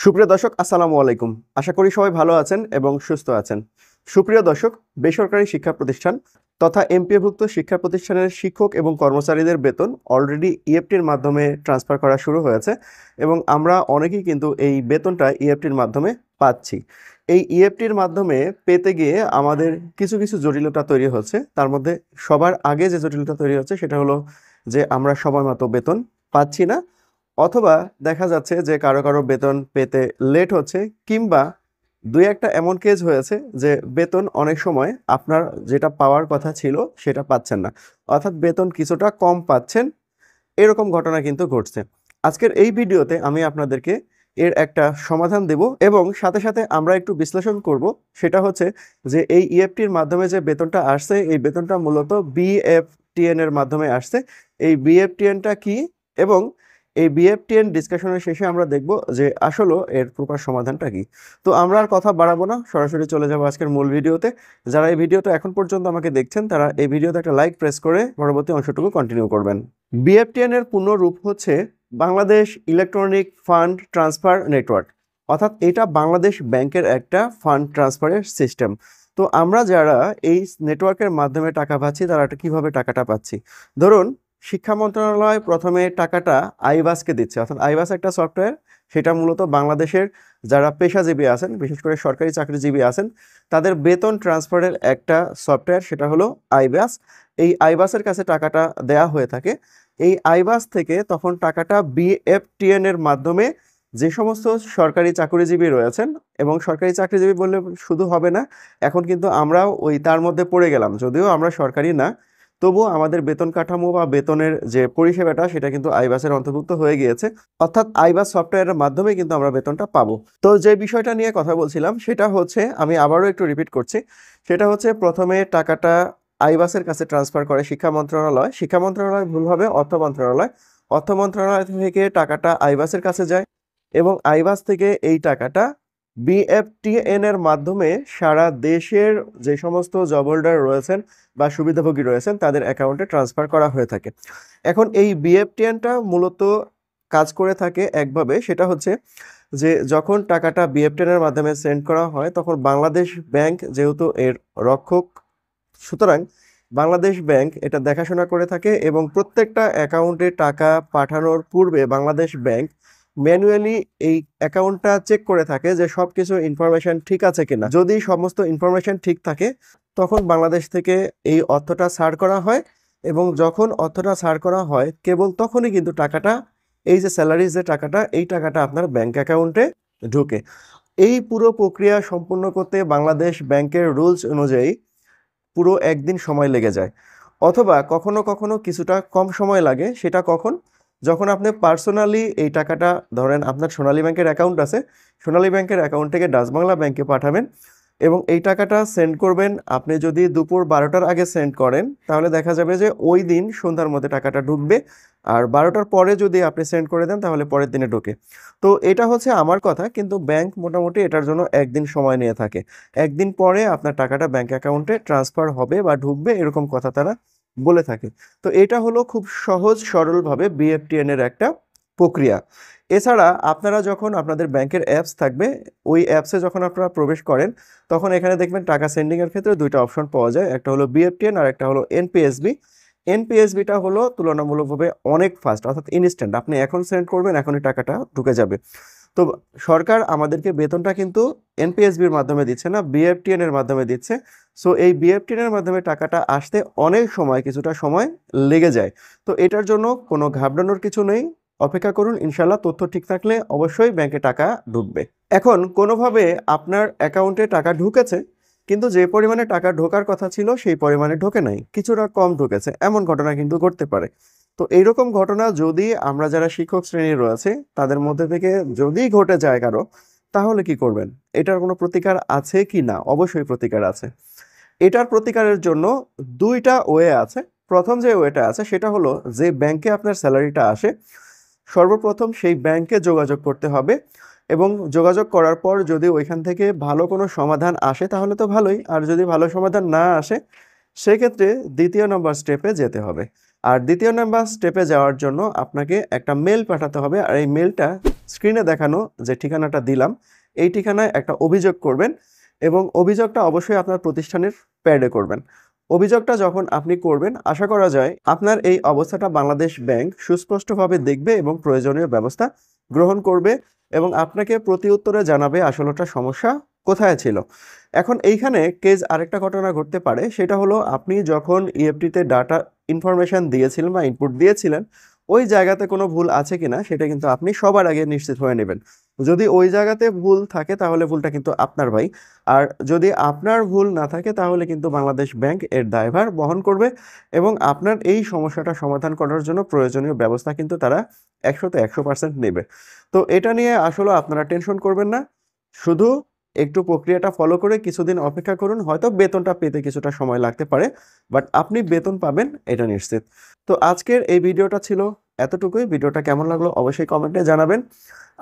সুপ্রিয় দর্শক আসসালামু আলাইকুম। আশা করি সবাই ভালো আছেন এবং সুস্থ আছেন। সুপ্রিয় দর্শক, বেসরকারি শিক্ষা প্রতিষ্ঠান তথা এমপিওভুক্ত শিক্ষা প্রতিষ্ঠানের শিক্ষক এবং কর্মচারীদের বেতন অলরেডি ইএফটির মাধ্যমে ট্রান্সফার করা শুরু হয়েছে এবং আমরা অনেকেই কিন্তু এই বেতনটা ইএফটির মাধ্যমে পাচ্ছি। এই ইএফটির মাধ্যমে পেতে গিয়ে আমাদের কিছু কিছু জটিলতা তৈরি হচ্ছে। তার মধ্যে সবার আগে যে জটিলতা তৈরি হচ্ছে সেটা হলো যে আমরা সময় মতো বেতন পাচ্ছি না, অথবা দেখা যাচ্ছে যে কারো কারো বেতন পেতে লেট হচ্ছে, কিংবা দুই একটা এমন কেস হয়েছে যে বেতন অনেক সময় আপনার যেটা পাওয়ার কথা ছিল সেটা পাচ্ছেন না, অর্থাৎ বেতন কিছুটা কম পাচ্ছেন। এরকম ঘটনা কিন্তু ঘটছে। আজকের এই ভিডিওতে আমি আপনাদেরকে এর একটা সমাধান দেব এবং সাথে সাথে আমরা একটু বিশ্লেষণ করব। সেটা হচ্ছে যে এই ইএফটির মাধ্যমে যে বেতনটা আসছে, এই বেতনটা মূলত বিএফটিএন এর মাধ্যমে আসছে। এই বিএফটিএনটা কি এবং এই বিএফটিএন ডিসকাশনের শেষে আমরা দেখব যে আসলে এর প্রপার সমাধানটা কি। তো আমরা আর কথা বাড়াবো না, সরাসরি চলে যাব আজকের মূল ভিডিওতে। যারা এই ভিডিওটা এখন পর্যন্ত আমাকে দেখছেন তারা এই ভিডিওতে একটা লাইক প্রেস করে পরবর্তী অংশটুকু কন্টিনিউ করবেন। বিএফটিএন এর পূর্ণ রূপ হচ্ছে Bangladesh electronic fund transfer network, অর্থাৎ এটা বাংলাদেশ ব্যাংকের একটা ফান্ড ট্রান্সফারের সিস্টেম। তো আমরা যারা এই নেটওয়ার্কের মাধ্যমে টাকা পাচ্ছি তারা কিভাবে টাকাটা পাচ্ছি? ধরুন, শিক্ষা মন্ত্রণালয় প্রথমে টাকাটা আইবাসকে দিচ্ছে, অর্থাৎ আইবাস একটা সফটওয়্যার। সেটা মূলত বাংলাদেশের যারা পেশাজীবী আছেন, বিশেষ করে সরকারি চাকরিজীবী আছেন, তাদের বেতন ট্রান্সফারের একটা সফটওয়্যার, সেটা হলো আইবাস। এই আইবাসের কাছে টাকাটা দেয়া হয়ে থাকে। এই আইবাস থেকে তখন টাকাটা বিএফটিএন এর মাধ্যমে যে সমস্ত সরকারি চাকরিজীবী রয়েছেন, এবং সরকারি চাকরিজীবী বললে শুধু হবে না, এখন কিন্তু আমরাও ওই তার মধ্যে পড়ে গেলাম, যদিও আমরা সরকারি না, তবুও আমাদের বেতন কাঠামো বা বেতনের যে পরিষেবাটা সেটা কিন্তু আইবাসের অন্তর্ভুক্ত হয়ে গিয়েছে। অর্থাৎ আইবাস সফটওয়্যারের মাধ্যমে কিন্তু আমরা বেতনটা পাবো। তো যে বিষয়টা নিয়ে কথা বলছিলাম সেটা হচ্ছে, আমি আবারও একটু রিপিট করছি, সেটা হচ্ছে প্রথমে টাকাটা আইবাসের কাছে ট্রান্সফার করে শিক্ষা মন্ত্রণালয়। শিক্ষা মন্ত্রণালয় ভুলভাবে অর্থ মন্ত্রণালয়। অর্থ মন্ত্রণালয় থেকে টাকাটা আইবাসের কাছে যায় এবং আইবাস থেকে এই টাকাটা বিএফটিএন এর মাধ্যমে সারা দেশের যে সমস্ত জব হোল্ডার রয়েছেন বা সুবিধাভোগী রয়েছেন তাদের অ্যাকাউন্টে ট্রান্সফার করা হয়ে থাকে। এখন এই বিএফটিএনটা মূলত কাজ করে থাকে একভাবে, সেটা হচ্ছে যে যখন টাকাটা বিএফটিএন এর মাধ্যমে সেন্ড করা হয় তখন বাংলাদেশ ব্যাংক যেহেতু এর রক্ষক, সুতরাং বাংলাদেশ ব্যাংক এটা দেখাশোনা করে থাকে এবং প্রত্যেকটা অ্যাকাউন্টে টাকা পাঠানোর পূর্বে বাংলাদেশ ব্যাংক ম্যানুয়ালি এই অ্যাকাউন্টটা চেক করে থাকে যে সব কিছু ইনফরমেশন ঠিক আছে কিনা। যদি সমস্ত ইনফরমেশন ঠিক থাকে তখন বাংলাদেশ থেকে এই অর্থটা ছাড় করা হয়, এবং যখন অর্থটা ছাড় করা হয় কেবল তখনই কিন্তু টাকাটা, এই যে স্যালারি যে টাকাটা, এই টাকাটা আপনার ব্যাংক অ্যাকাউন্টে ঢুকে। এই পুরো প্রক্রিয়া সম্পূর্ণ করতে বাংলাদেশ ব্যাংকের রুলস অনুযায়ী পুরো একদিন সময় লেগে যায়, অথবা কখনো কখনো কিছুটা কম সময় লাগে। সেটা কখন? যখন আপনি পার্সোনালি এই টাকাটা, ধরেন আপনার সোনালী ব্যাংকের অ্যাকাউন্ট আছে, সোনালী ব্যাংকের অ্যাকাউন্ট থেকে ডাচ বাংলা ব্যাংকে পাঠাবেন এবং এই টাকাটা সেন্ড করবেন। আপনি যদি দুপুর 12টার আগে সেন্ড করেন তাহলে দেখা যাবে যে ওই দিন সন্ধ্যার মধ্যে টাকাটা ঢুকবে, আর 12টার পরে যদি আপনি সেন্ড করে দেন তাহলে পরের দিনে ঢোকে। তো এটা হচ্ছে আমার কথা, কিন্তু ব্যাংক মোটামুটি এটার জন্য একদিন সময় নিয়ে থাকে। একদিন পরে আপনার টাকাটা ব্যাংক অ্যাকাউন্টে ট্রান্সফার হবে বা ঢুকবে, এরকম কথা তারা বলে থাকে। তো এটা হলো খুব সহজ সরলভাবে বিএফটিএন এর একটা প্রক্রিয়া। এছাড়া আপনারা যখন আপনাদের ব্যাংকের অ্যাপস থাকবে, ওই অ্যাপসে যখন আপনারা প্রবেশ করেন তখন এখানে দেখবেন টাকা সেন্ডিংয়ের ক্ষেত্রে দুইটা অপশন পাওয়া যায়, একটা হলো বিএফটিএন আর একটা হলো এনপিএসবি। এনপিএসবিটা হলো তুলনামূলকভাবে অনেক ফাস্ট, অর্থাৎ ইনস্ট্যান্ট। আপনি এখন সেন্ড করবেন, এখনই টাকাটা ঢুকে যাবে। তো সরকার আমাদেরকে বেতনটা কিন্তু এনপিএসবির মাধ্যমে দিচ্ছে না, বিএফটিএন এর মাধ্যমে দিচ্ছে। সো এই বিএফটিএন এর মাধ্যমে টাকাটা আসতে অনেক সময়, কিছুটা সময় লেগে যায়। তো এটার জন্য কোনো ঘাবড়ানোর কিছু নেই, অপেক্ষা করুন, ইনশাল্লাহ তথ্য ঠিক থাকলে অবশ্যই ব্যাংকে টাকা ঢুকবে। এখন কোনোভাবে আপনার অ্যাকাউন্টে টাকা ঢুকেছে, কিন্তু যে পরিমাণে টাকা ঢোকার কথা ছিল সেই পরিমাণে ঢোকে নাই, কিছুটা কম ঢুকেছে, এমন ঘটনা কিন্তু ঘটতে পারে। তো এইরকম ঘটনা যদি আমরা যারা শিক্ষক শ্রেণী রয়েছে তাদের মধ্যে থেকে যদি ঘটে যায় কারো, তাহলে কি করবেন? এটার কোনো প্রতিকার আছে কি না? অবশ্যই প্রতিকার আছে। এটার প্রতিকারের জন্য দুইটা ওয়ে আছে। প্রথম যে ওয়েটা আছে সেটা হলো, যে ব্যাংকে আপনার স্যালারিটা আসে সর্বপ্রথম সেই ব্যাংকে যোগাযোগ করতে হবে, এবং যোগাযোগ করার পর যদি ওইখান থেকে ভালো কোনো সমাধান আসে তাহলে তো ভালোই, আর যদি ভালো সমাধান না আসে সেক্ষেত্রে দ্বিতীয় নম্বর স্টেপে যেতে হবে। আর দ্বিতীয় নাম্বার স্টেপে যাওয়ার জন্য আপনাকে একটা মেল পাঠাতে হবে, আর এই মেলটা স্ক্রিনে দেখানো যে ঠিকানাটা দিলাম এই ঠিকানায় একটা অভিযোগ করবেন, এবং অভিযোগটা অবশ্যই আপনার প্রতিষ্ঠানের প্যাডে করবেন। অভিযোগটা যখন আপনি করবেন, আশা করা যায় আপনার এই অবস্থাটা বাংলাদেশ ব্যাংক সুস্পষ্টভাবে দেখবে এবং প্রয়োজনীয় ব্যবস্থা গ্রহণ করবে, এবং আপনাকে প্রতি উত্তরে জানাবে আসলটা সমস্যা কোথায় ছিল। এখন এইখানে কেস আরেকটা ঘটনা ঘটতে পারে, সেটা হলো আপনি যখন ইএফটিতে ডাটা ইনফরমেশন দিয়েছিলেন বা ইনপুট দিয়েছিলেন, ওই জায়গাতে কোনো ভুল আছে কিনা সেটা কিন্তু আপনি সবার আগে নিশ্চিত হয়ে নেবেন। যদি ওই জায়গাতে ভুল থাকে তাহলে ভুলটা কিন্তু আপনার ভাই, আর যদি আপনার ভুল না থাকে তাহলে কিন্তু বাংলাদেশ ব্যাংক এর দায়ভার বহন করবে, এবং আপনার এই সমস্যাটা সমাধান করার জন্য প্রয়োজনীয় ব্যবস্থা কিন্তু তারা 100তে 100% নেবে। তো এটা নিয়ে আসলে আপনারা টেনশন করবেন না, শুধু একটু প্রক্রিয়াটা ফলো করে কিছুদিন অপেক্ষা করুন, হয়তো বেতনটা পেতে কিছুটা সময় লাগতে পারে, বাট আপনি বেতন পাবেন এটা নিশ্চিত। তো আজকের এই ভিডিওটা ছিল এতটুকুই। ভিডিওটা কেমন লাগলো অবশ্যই কমেন্টে জানাবেন,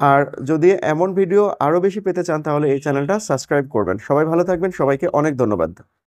আর যদি এমন ভিডিও আরও বেশি পেতে চান তাহলে এই চ্যানেলটা সাবস্ক্রাইব করবেন। সবাই ভালো থাকবেন, সবাইকে অনেক ধন্যবাদ।